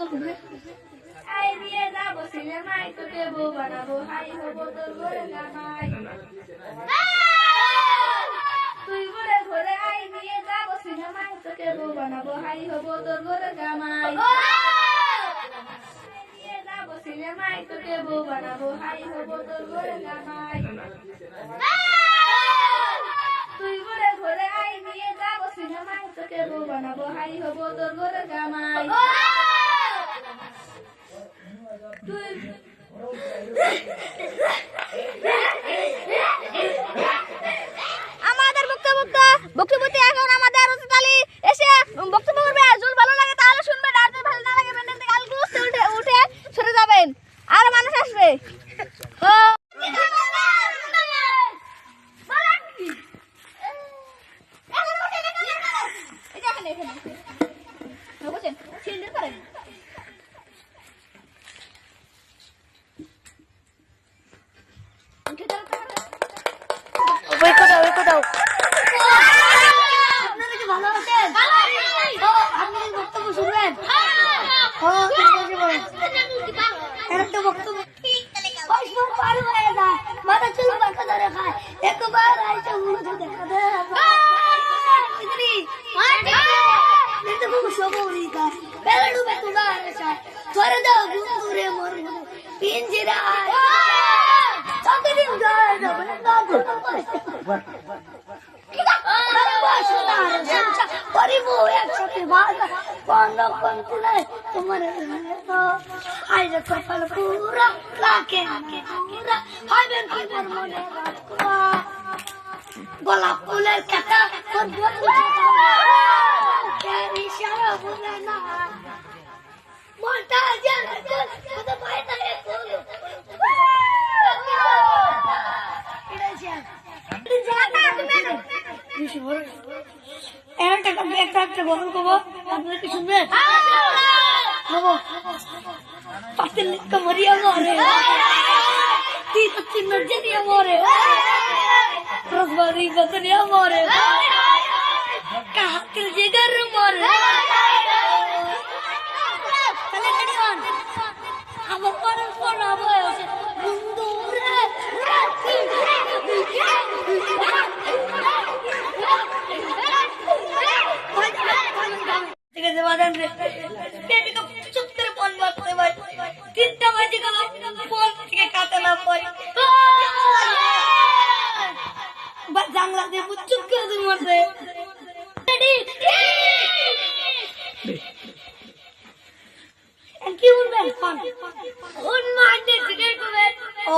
I নিয়ে যাবো সিনেমায় তোকে বউ বানাবো হাই হবো তোর ঘরে জামাই তুই ঘুরে ঘুরে আই নিয়ে যাবো সিনেমায় তোকে বউ বানাবো হাই হবো তোর ঘরে জামাই নিয়ে যাবো সিনেমায় তোকে বউ বানাবো হাই হবো তোর ঘরে জামাই তুই ঘুরে ঘুরে আই নিয়ে যাবো সিনেমায় তোকে বউ বানাবো হাই হবো তোর ঘরে জামাই আমাদের বক্তব্য এখন আমাদের তালি এসে বক্তব্য করবে যদি ভালো লাগে তাহলে শুনবেন আর যদি ভালো না লাগে বেন্ডেন থেকে আলগু উঠে সরে যাবেন আর মানুষ আসবে গোলাপ ফুলের কাটা মোটা একটা গল্প করবো আপনারা কি শুনবেন পাঁচের লিখতে মরিয়া মরে তিন নজরিয়া মরে রসবারি বতনিয়া মরে কাহাতিল জিগার মরে আমার পরের পর আবার আছে বন্ধুরে ঠিক আছে বাজান রে চুপ করে ফোন মারতে ভাই 3টা বাজে গেল ফোন থেকে কাটে না পাই জানলা দিয়ে চুপ করে তুমি মারতে কি উঠবেন ফোন ফোন মারতে টিকেট করবেন ও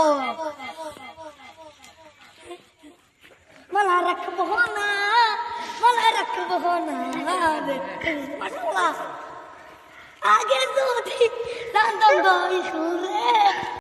মালা রাখবো না আগে যদি জানতাম তো